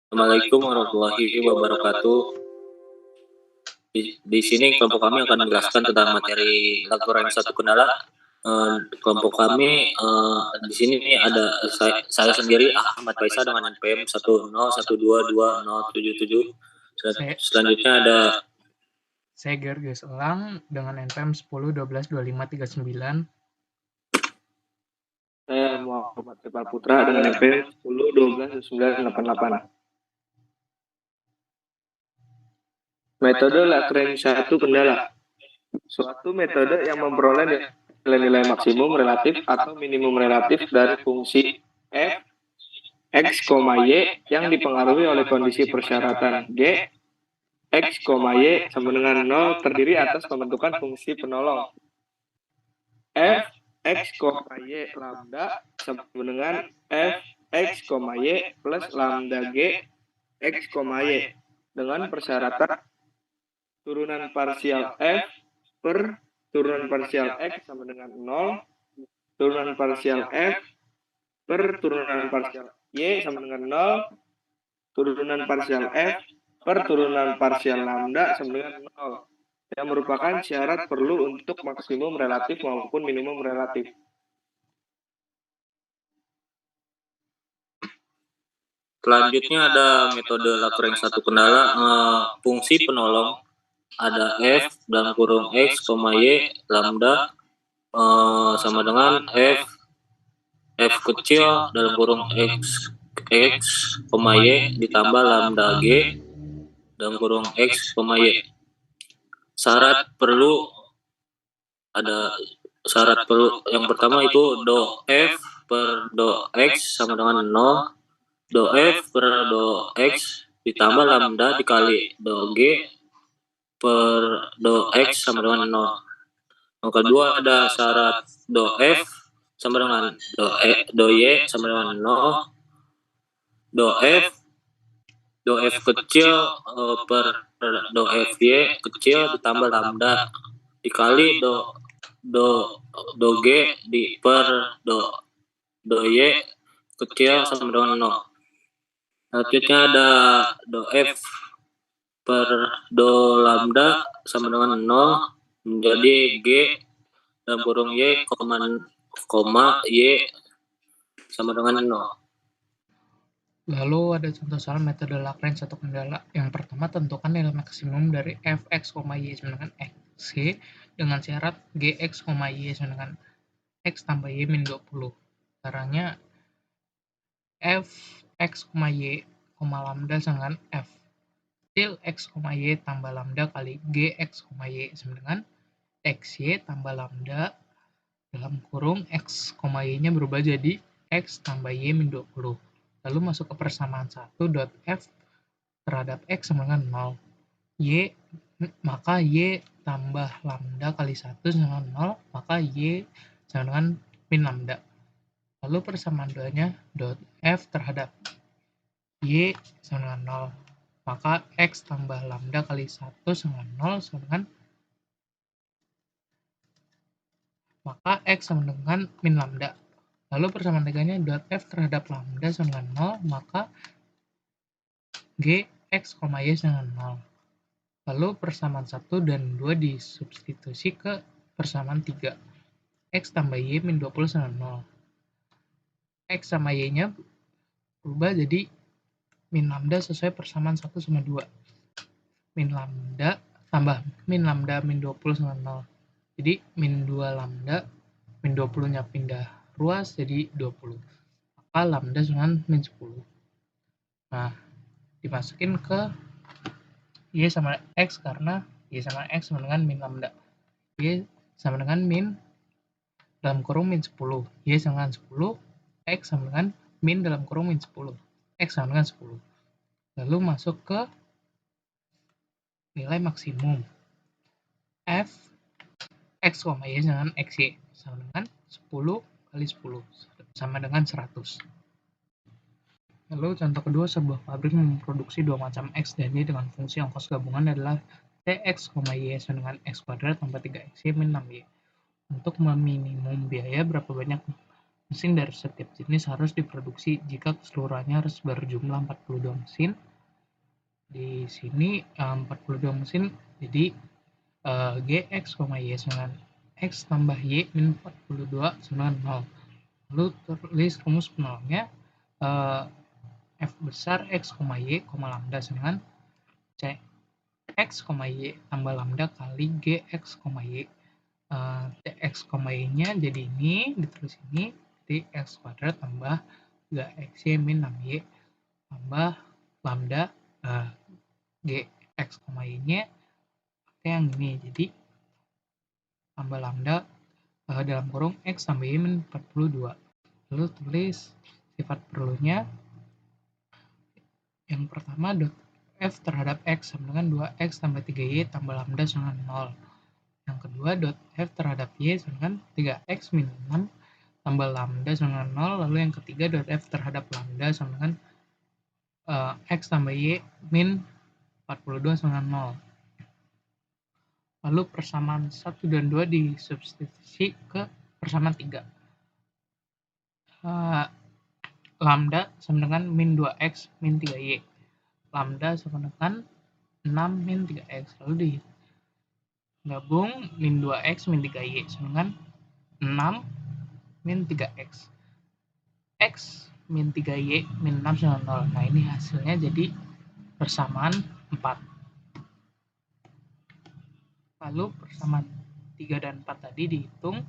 Assalamualaikum warahmatullahi wabarakatuh. Di sini kelompok kami akan menjelaskan tentang materi Lagrange satu kendala. Kelompok kami di sini ada saya sendiri Ahmad Faisal dengan NPM 101220077. Selanjutnya ada Saya Gerges Elang dengan NPM 10122539. Saya Muhammad Tepal Putra dengan NPM 10122988. Metode Lagrange satu kendala. Suatu metode yang memperoleh nilai-nilai maksimum relatif atau minimum relatif dari fungsi f, x, y yang dipengaruhi oleh kondisi persyaratan g, x, y sama dengan 0 terdiri atas pembentukan fungsi penolong f, x, y lambda sama dengan f, x, y plus lambda g, x, y dengan persyaratan turunan parsial f per turunan parsial x sama dengan 0, turunan parsial f per turunan parsial y sama dengan 0, turunan parsial f per turunan parsial lambda sama dengan 0, yang merupakan syarat perlu untuk maksimum relatif maupun minimum relatif. Selanjutnya ada metode Lagrange satu kendala, fungsi penolong ada f dalam kurung x, y lambda sama dengan f kecil dalam kurung x, y ditambah lambda g dalam kurung x, y. Syarat perlu yang pertama itu do f per do x sama dengan 0, do f per do x ditambah lambda dikali do g per do x sama dengan 0. Yang kedua ada syarat do f sama dengan do y sama dengan 0, do f kecil per do f y kecil ditambah lambda dikali do g per do y kecil sama dengan 0. Selanjutnya ada do f per do lambda sama dengan 0 menjadi g dalam kurung y, y sama dengan 0. Lalu ada contoh soal metode Lagrange satu kendala. Yang pertama, tentukan nilai maksimum dari f(x, y) sama dengan x dengan syarat gx, y sama dengan x tambah y min 20. Caranya f(x, y) lambda sama dengan f kecil x, y tambah lambda kali gx, y sama dengan xy tambah lambda dalam kurung x, y-nya berubah jadi x tambah y min 20. Lalu masuk ke persamaan 1 dot f terhadap x sama dengan 0. Maka y tambah lambda kali 1 sama dengan 0, maka y sama dengan min lambda. Lalu persamaan 2-nya dot f terhadap y sama dengan 0. Maka x tambah lambda kali 1 sama dengan 0 sama dengan maka x sama dengan min lambda. Lalu persamaan 3-nya dot f terhadap lambda sama dengan 0, maka g, x, y sama dengan 0. Lalu persamaan 1 dan 2 disubstitusi ke persamaan 3. X tambah y min 20 sama 0. X sama y-nya berubah jadi min lambda sesuai persamaan 1 sama 2. Min lambda tambah min lambda min 20 sama 0. Jadi min 2 lambda, min 20-nya pindah ruas jadi 20. Maka lambda sama min 10. Nah, dimasukin ke y sama x karena y sama x sama dengan min lambda. Y sama dengan min dalam kurung min 10. Y sama dengan 10. X sama dengan min dalam kurung min 10. X sama dengan 10. Lalu masuk ke nilai maksimum. F x, y sama dengan xy sama dengan 10 kali 10 sama dengan 100. Lalu contoh kedua, sebuah pabrik memproduksi dua macam x dan y dengan fungsi ongkos gabungan adalah tx, y sama dengan x kuadrat tambah 3xy min 6y. Untuk meminimum biaya, berapa banyak mesin dari setiap jenis harus diproduksi jika keseluruhannya harus berjumlah 42 mesin. Di sini 42 mesin, jadi Gx, Y dengan X tambah Y min 42 sama dengan 0. Lalu tulis rumus penolongnya, F besar X, Y, lambda dengan C X, Y tambah lambda kali Gx, Y. Tx, Y-nya jadi ini, ditulis ini, jadi X kuadrat tambah 3XY min 6Y tambah lambda Gx, Y-nya pakai yang ini, jadi tambah lambda dalam kurung X tambah Y min 42. Lalu tulis sifat perlunya. Yang pertama, dot F terhadap X sama dengan 2X tambah 3Y tambah lambda sama 0. Yang kedua, dot F terhadap Y sama dengan 3X min 6 tambah lambda sama dengan 0. Lalu yang ketiga, dot F terhadap lambda sama dengan X tambah Y min 42 sama dengan 0. Lalu persamaan 1 dan 2 disubstitusi ke persamaan 3. Lambda sama dengan min 2X min 3Y. Lambda sama dengan 6 min 3X. Lalu digabung min 2X min 3Y sama dengan 6 min 3X. X min 3Y min 6 sama 0. Nah, ini hasilnya jadi persamaan 4. Lalu persamaan 3 dan 4 tadi dihitung.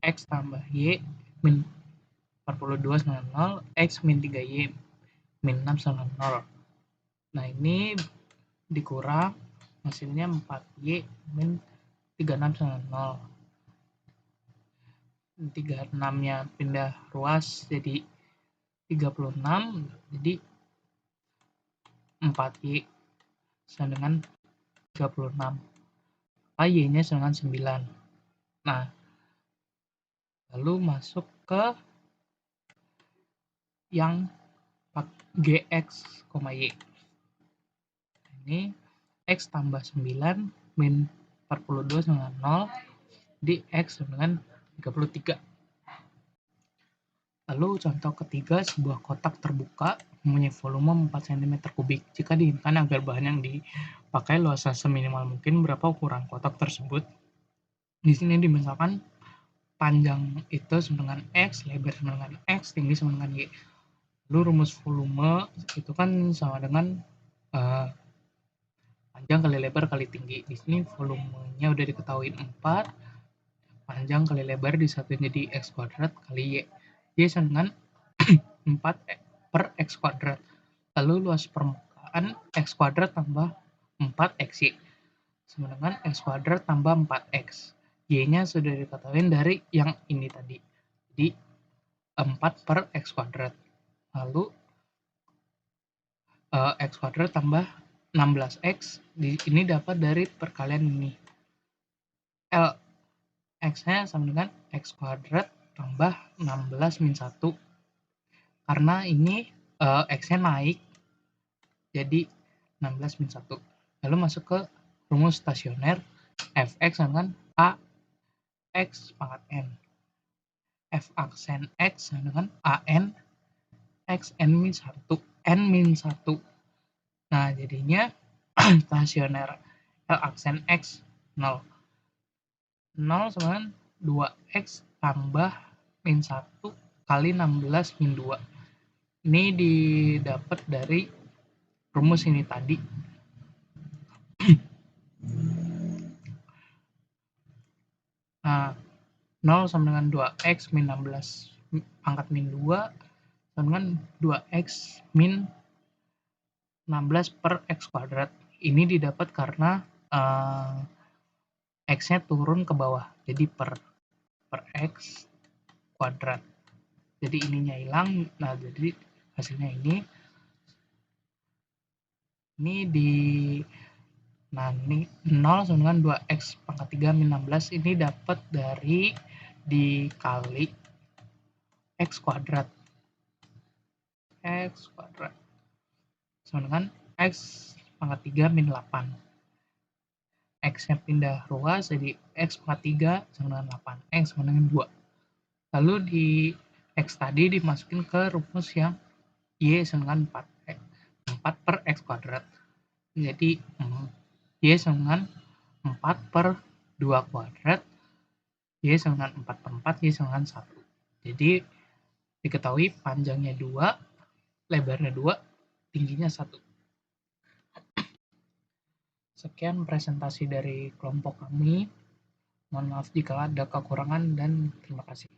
X tambah Y min 42 sama 0. X min 3Y min 6 sama 0. Nah, ini dikurang, hasilnya 4Y min 36 sama 0. 36-nya pindah ruas jadi 36, jadi 4Y sama dengan 36. Y-nya sama dengan 9. Nah, lalu masuk ke yang Gx, Y. Ini X tambah 9 min 42 sama 0, di X sama dengan 33. Lalu contoh ketiga, sebuah kotak terbuka mempunyai volume 4 cm kubik. Jika diinginkan agar bahan yang dipakai luasnya seminimal mungkin, berapa ukuran kotak tersebut? Di sini dimisalkan panjang itu sama dengan X, lebar sama dengan X, tinggi sama dengan Y. Lalu rumus volume itu kan sama dengan panjang kali lebar kali tinggi. Di sini volumenya udah diketahui 4, panjang kali lebar disatuin jadi X kuadrat kali Y. Y sama dengan 4 per X kuadrat. Lalu luas permukaan X kuadrat tambah 4XY sama dengan X kuadrat tambah 4X. Y-nya sudah diketahui dari yang ini tadi. Jadi 4 per X kuadrat. Lalu X kuadrat tambah 16X. Ini dapat dari perkalian ini. L X-nya sama dengan X kuadrat tambah 16 min 1. Karena ini X-nya naik, jadi 16 min 1. Lalu masuk ke rumus stasioner. Fx sama dengan A X pangkat N. F aksen X sama dengan AN X N min 1. N min 1. Nah, jadinya stasioner L aksen X 0. 0 sama dengan 2X tambah min 1 kali 16 min 2. Ini didapat dari rumus ini tadi. Nah, 0 sama dengan 2X min 16 pangkat min 2 sama dengan 2X min 16 per X kuadrat. Ini didapat karena X-nya turun ke bawah, jadi per X kuadrat. Jadi ininya hilang, nah jadi hasilnya ini nah ini 0 sama dengan 2X pangkat 3 min 16, ini dapat dari dikali X kuadrat. X kuadrat sama dengan X pangkat 3 min 8. X-nya pindah ruas, jadi X pangkat 3 sama dengan 8, X sama dengan 2. Lalu di X tadi dimasukin ke rumus yang Y sama dengan 4 per X kuadrat. Jadi Y sama dengan 4 per 2 kuadrat, Y sama dengan 4 per 4, Y sama dengan 1. Jadi diketahui panjangnya 2, lebarnya 2, tingginya 1. Sekian presentasi dari kelompok kami. Mohon maaf jika ada kekurangan dan terima kasih.